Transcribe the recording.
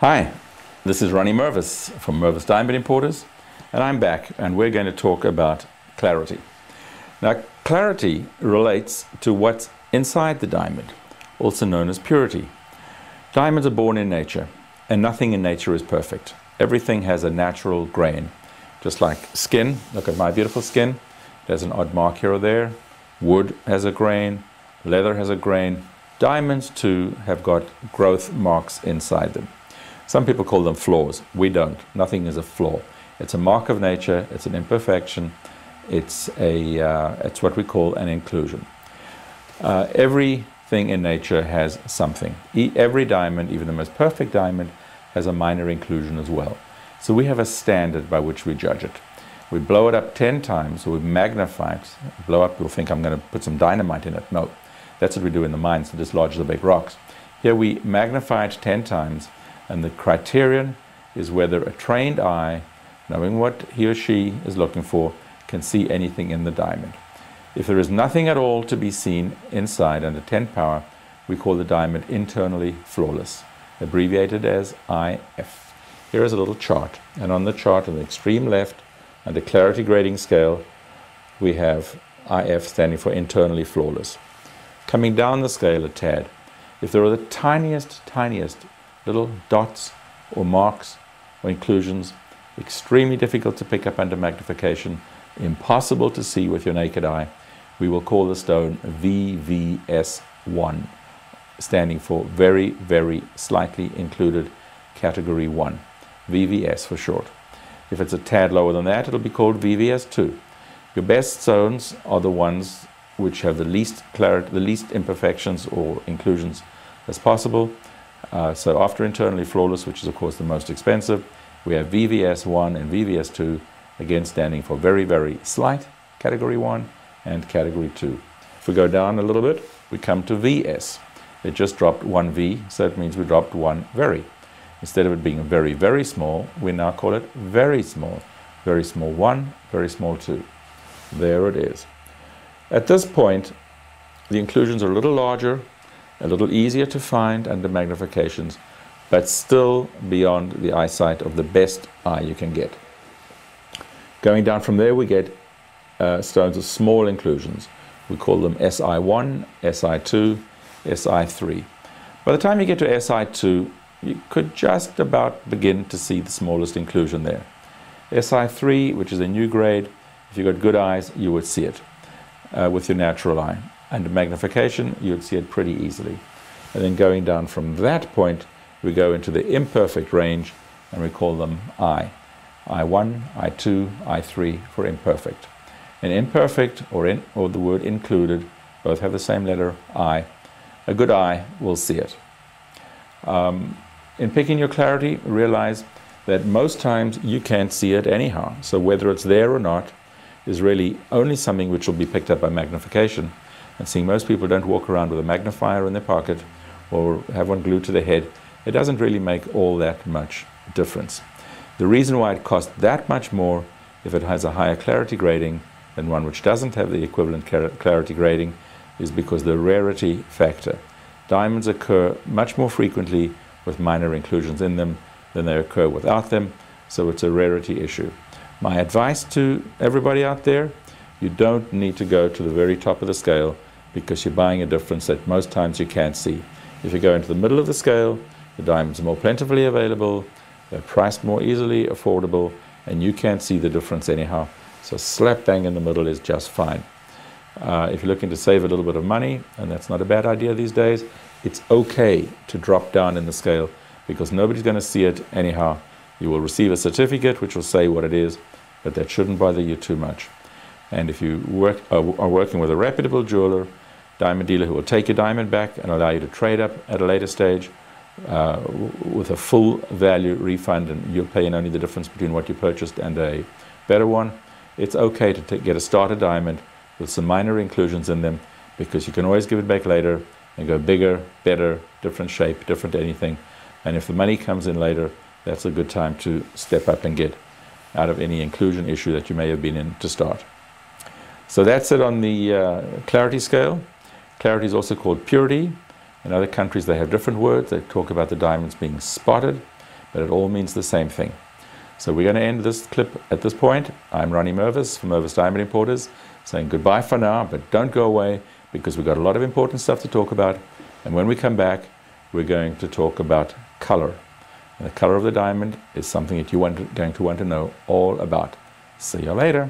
Hi, this is Ronnie Mervis from Mervis Diamond Importers, and I'm back, and we're going to talk about clarity. Now, clarity relates to what's inside the diamond, also known as purity. Diamonds are born in nature, and nothing in nature is perfect. Everything has a natural grain, just like skin. Look at my beautiful skin. There's an odd mark here or there. Wood has a grain, leather has a grain. Diamonds, too, have got growth marks inside them. Some people call them flaws. We don't. Nothing is a flaw. It's a mark of nature. It's an imperfection. It's what we call an inclusion. Everything in nature has something. Every diamond, even the most perfect diamond, has a minor inclusion as well. So we have a standard by which we judge it. We blow it up 10 times, or we magnify it. Blow up, you'll think I'm going to put some dynamite in it. No, that's what we do in the mines to dislodge the big rocks. Here we magnify it 10 times, and the criterion is whether a trained eye, knowing what he or she is looking for, can see anything in the diamond. If there is nothing at all to be seen inside under 10 power, we call the diamond internally flawless, abbreviated as IF. Here is a little chart, and on the chart on the extreme left, on the clarity grading scale, we have IF standing for internally flawless. Coming down the scale a tad, if there are the tiniest little dots or marks or inclusions, extremely difficult to pick up under magnification, impossible to see with your naked eye, we will call the stone VVS1, standing for very, very slightly included category 1, VVS for short. If it's a tad lower than that, it'll be called VVS2. Your best stones are the ones which have the least clarity, the least imperfections or inclusions as possible. So after internally flawless, which is of course the most expensive, we have VVS1 and VVS2, again standing for very, very slight, category 1 and category 2. If we go down a little bit, we come to VS. It just dropped one V, so it means we dropped one very. Instead of it being very, very small, we now call it very small. Very small 1, very small 2. There it is. At this point, the inclusions are a little larger, a little easier to find under magnifications, but still beyond the eyesight of the best eye you can get. Going down from there, we get stones with small inclusions. We call them SI1, SI2, SI3. By the time you get to SI2, you could just about begin to see the smallest inclusion there. SI3, which is a new grade, if you've got good eyes, you would see it with your natural eye. Under magnification, you'd see it pretty easily. And then going down from that point, we go into the imperfect range, and we call them I. I1, I2, I3 for imperfect. And imperfect, or the word included, both have the same letter, I. A good eye will see it. In picking your clarity, realize that most times you can't see it anyhow. So whether it's there or not is really only something which will be picked up by magnification. And seeing most people don't walk around with a magnifier in their pocket or have one glued to their head, it doesn't really make all that much difference. The reason why it costs that much more if it has a higher clarity grading than one which doesn't have the equivalent clarity grading is because the rarity factor. Diamonds occur much more frequently with minor inclusions in them than they occur without them, so it's a rarity issue. My advice to everybody out there, you don't need to go to the very top of the scale because you're buying a difference that most times you can't see. If you go into the middle of the scale, the diamonds are more plentifully available, they're priced more easily affordable, and you can't see the difference anyhow. So slap bang in the middle is just fine. If you're looking to save a little bit of money, and that's not a bad idea these days, it's okay to drop down in the scale because nobody's going to see it anyhow. You will receive a certificate which will say what it is, but that shouldn't bother you too much. And if you are working with a reputable jeweler, diamond dealer who will take your diamond back and allow you to trade up at a later stage with a full value refund, and you'll pay in only the difference between what you purchased and a better one, it's okay to get a starter diamond with some minor inclusions in them because you can always give it back later and go bigger, better, different shape, different anything. And if the money comes in later, that's a good time to step up and get out of any inclusion issue that you may have been in to start. So that's it on the clarity scale. Clarity is also called purity. In other countries they have different words. They talk about the diamonds being spotted. but it all means the same thing. So we're going to end this clip at this point. I'm Ronnie Mervis from Mervis Diamond Importers, saying goodbye for now, but don't go away, because we've got a lot of important stuff to talk about. And when we come back, we're going to talk about color. And the color of the diamond is something that you're going to want to know all about. See you later.